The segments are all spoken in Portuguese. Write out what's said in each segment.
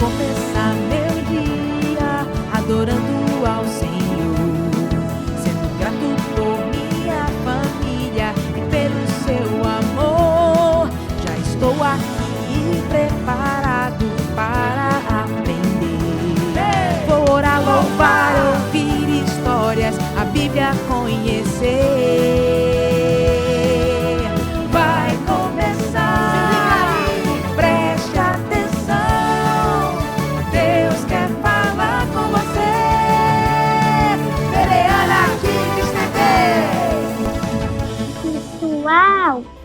começar meu dia adorando ao Senhor, sendo grato por minha família e pelo seu amor. Já estou aqui preparado para aprender. Vou orar, louvar, ouvir histórias, a Bíblia conhecer.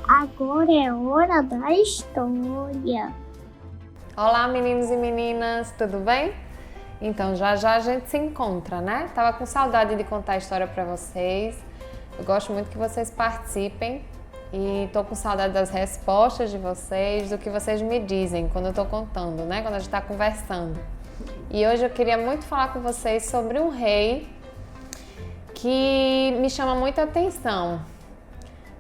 Agora é hora da história. Olá, meninos e meninas, tudo bem? Então, já a gente se encontra, né? Tava com saudade de contar a história para vocês. Eu gosto muito que vocês participem e tô com saudade das respostas de vocês, do que vocês me dizem quando eu tô contando, né? Quando a gente tá conversando. E hoje eu queria muito falar com vocês sobre um rei que me chama muita atenção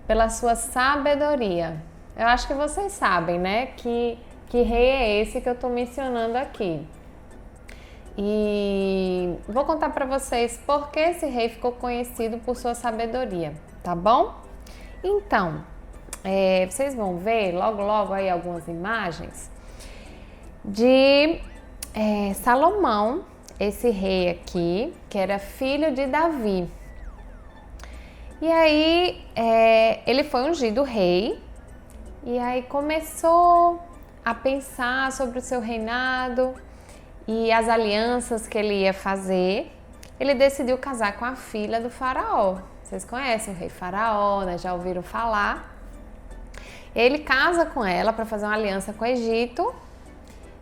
pela sua sabedoria. Eu acho que vocês sabem, né, que rei é esse que eu tô mencionando aqui. E vou contar para vocês por que esse rei ficou conhecido por sua sabedoria, tá bom? Então, vocês vão ver logo aí algumas imagens de Salomão, esse rei aqui, que era filho de Davi. E aí, ele foi ungido rei, e aí começou a pensar sobre o seu reinado e as alianças que ele ia fazer. Ele decidiu casar com a filha do faraó. Vocês conhecem o rei faraó, né? Já ouviram falar. Ele casa com ela para fazer uma aliança com o Egito,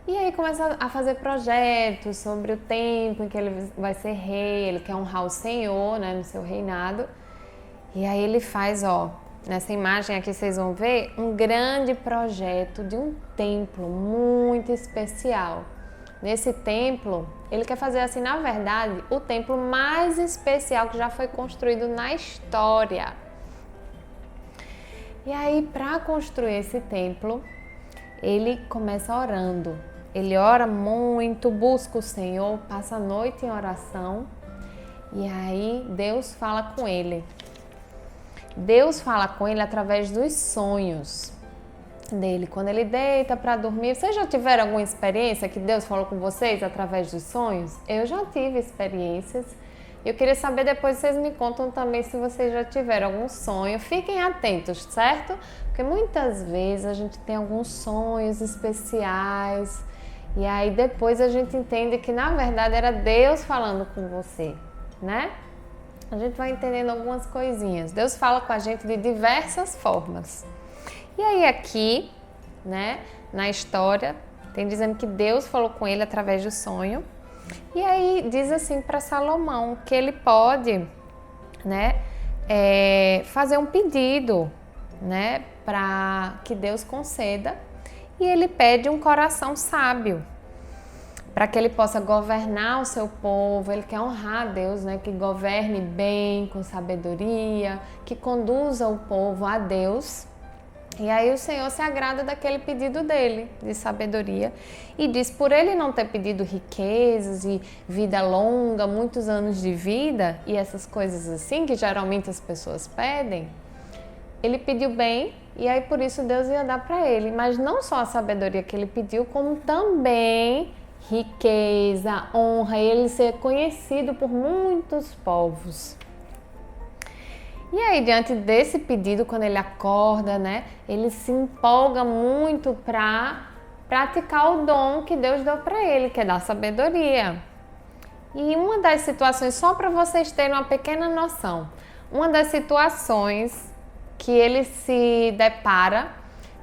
e aí começa a fazer projetos sobre o tempo em que ele vai ser rei. Ele quer honrar o Senhor, né, no seu reinado. E aí ele faz, nessa imagem aqui vocês vão ver, um grande projeto de um templo muito especial. Nesse templo, ele quer fazer assim, na verdade, o templo mais especial que já foi construído na história. E aí, para construir esse templo, ele começa orando. Ele ora muito, busca o Senhor, passa a noite em oração. E aí, Deus fala com ele. Deus fala com ele através dos sonhos dele. Quando ele deita para dormir, vocês já tiveram alguma experiência que Deus falou com vocês através dos sonhos? Eu já tive experiências. Eu queria saber depois, vocês me contam também se vocês já tiveram algum sonho. Fiquem atentos, certo? Porque muitas vezes a gente tem alguns sonhos especiais e aí depois a gente entende que na verdade era Deus falando com você, né? A gente vai entendendo algumas coisinhas. Deus fala com a gente de diversas formas. E aí aqui, né, na história, tem dizendo que Deus falou com ele através do sonho. E aí diz assim para Salomão que ele pode, né, fazer um pedido, né, para que Deus conceda. E ele pede um coração sábio, para que ele possa governar o seu povo. Ele quer honrar a Deus, né? Que governe bem, com sabedoria, que conduza o povo a Deus. E aí o Senhor se agrada daquele pedido dele, de sabedoria, e diz, por ele não ter pedido riquezas e vida longa, muitos anos de vida, e essas coisas assim, que geralmente as pessoas pedem, ele pediu bem, e aí por isso Deus ia dar para ele. Mas não só a sabedoria que ele pediu, como também riqueza, honra, ele ser conhecido por muitos povos. E aí, diante desse pedido, quando ele acorda, né, ele se empolga muito para praticar o dom que Deus deu para ele, que é dar sabedoria. E uma das situações, só para vocês terem uma pequena noção, uma das situações que ele se depara,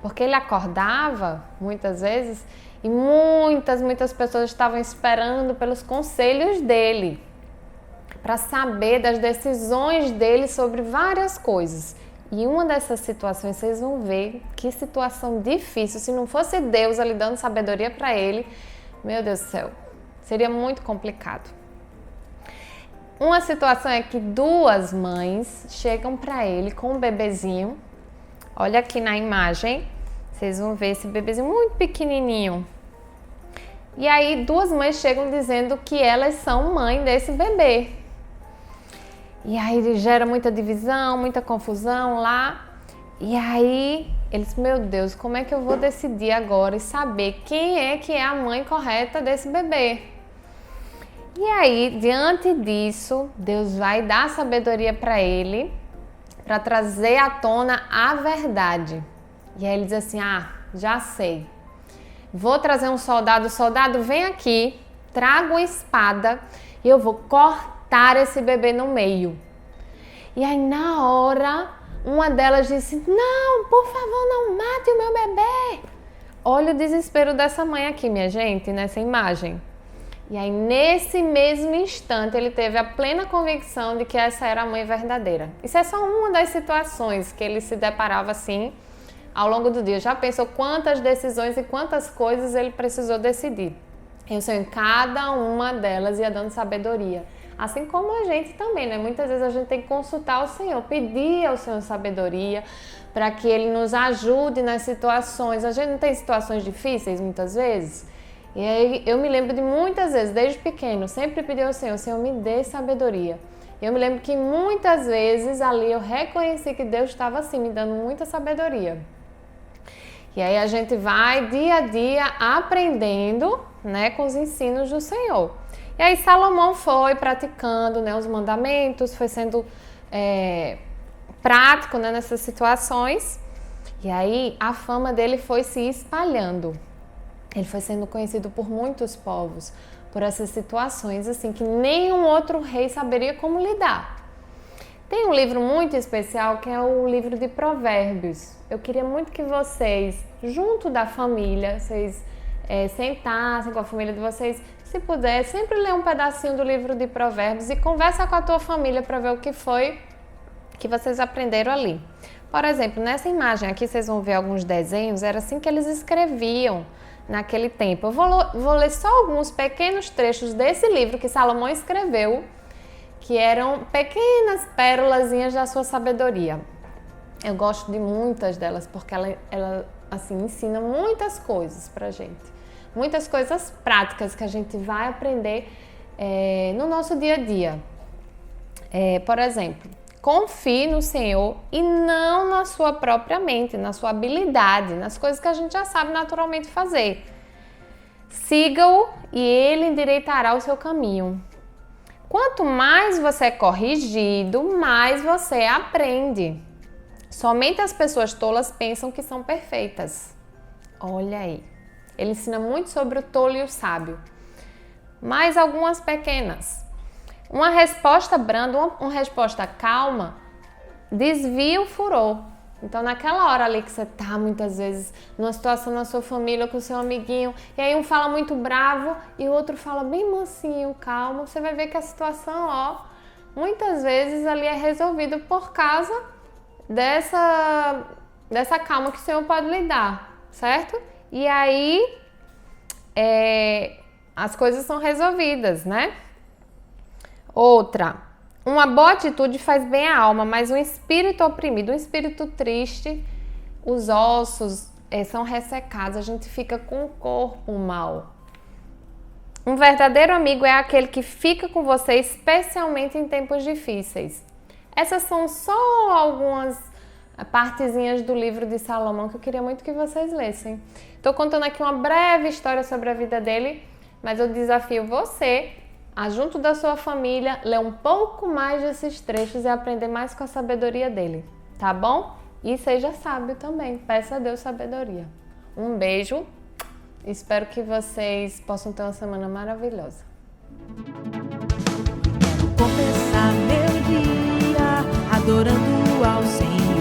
porque ele acordava muitas vezes e muitas pessoas estavam esperando pelos conselhos dele, para saber das decisões dele sobre várias coisas. E uma dessas situações, vocês vão ver que situação difícil. Se não fosse Deus ali dando sabedoria para ele, meu Deus do céu, seria muito complicado. Uma situação é que duas mães chegam para ele com um bebezinho. Olha aqui na imagem, vocês vão ver esse bebezinho muito pequenininho. E aí 2 mães chegam dizendo que elas são mãe desse bebê. E aí gera muita divisão, muita confusão lá. E aí eles, meu Deus, como é que eu vou decidir agora e saber quem é que é a mãe correta desse bebê? E aí, diante disso, Deus vai dar sabedoria para ele, para trazer à tona a verdade. E aí ele diz assim, já sei. Vou trazer um soldado, vem aqui, traga uma espada e eu vou cortar esse bebê no meio. E aí na hora, uma delas disse, não, por favor, não mate o meu bebê. Olha o desespero dessa mãe aqui, minha gente, nessa imagem. E aí nesse mesmo instante ele teve a plena convicção de que essa era a mãe verdadeira. Isso é só uma das situações que ele se deparava assim ao longo do dia. Já pensou quantas decisões e quantas coisas ele precisou decidir? E o Senhor em cada uma delas ia dando sabedoria. Assim como a gente também, né? Muitas vezes a gente tem que consultar o Senhor, pedir ao Senhor sabedoria para que Ele nos ajude nas situações. A gente não tem situações difíceis muitas vezes? E aí eu me lembro de muitas vezes, desde pequeno, sempre pedi ao Senhor, Senhor, me dê sabedoria. E eu me lembro que muitas vezes ali eu reconheci que Deus estava assim, me dando muita sabedoria. E aí a gente vai dia a dia aprendendo, né, com os ensinos do Senhor. E aí Salomão foi praticando, né, os mandamentos, foi sendo prático, né, nessas situações. E aí a fama dele foi se espalhando. Ele foi sendo conhecido por muitos povos, por essas situações assim que nenhum outro rei saberia como lidar. Tem um livro muito especial que é o livro de Provérbios. Eu queria muito que vocês, junto da família, vocês sentassem com a família de vocês, se puder, sempre ler um pedacinho do livro de Provérbios e conversa com a tua família para ver o que foi que vocês aprenderam ali. Por exemplo, nessa imagem aqui vocês vão ver alguns desenhos, era assim que eles escreviam naquele tempo. Eu vou ler só alguns pequenos trechos desse livro que Salomão escreveu, que eram pequenas pérolazinhas da sua sabedoria. Eu gosto de muitas delas porque ela assim, ensina muitas coisas pra gente. Muitas coisas práticas que a gente vai aprender no nosso dia a dia. Por exemplo, confie no Senhor e não na sua própria mente, na sua habilidade, nas coisas que a gente já sabe naturalmente fazer. Siga-o e ele endireitará o seu caminho. Quanto mais você é corrigido, mais você aprende. Somente as pessoas tolas pensam que são perfeitas. Olha aí. Ele ensina muito sobre o tolo e o sábio. Mais algumas pequenas. Uma resposta branda, uma resposta calma, desvia o furor. Então, naquela hora ali que você tá, muitas vezes, numa situação na sua família com o seu amiguinho, e aí um fala muito bravo e o outro fala bem mansinho, calmo, você vai ver que a situação, muitas vezes ali é resolvida por causa dessa calma que o Senhor pode lhe dar, certo? E aí, as coisas são resolvidas, né? Outra, uma boa atitude faz bem à alma, mas um espírito oprimido, um espírito triste, os ossos são ressecados, a gente fica com o corpo mal. Um verdadeiro amigo é aquele que fica com você, especialmente em tempos difíceis. Essas são só algumas partezinhas do livro de Salomão que eu queria muito que vocês lessem. Estou contando aqui uma breve história sobre a vida dele, mas eu desafio você a, junto da sua família, ler um pouco mais desses trechos e aprender mais com a sabedoria dele, tá bom? E seja sábio também, peça a Deus sabedoria. Um beijo, espero que vocês possam ter uma semana maravilhosa. Quero começar meu dia adorando ao Senhor.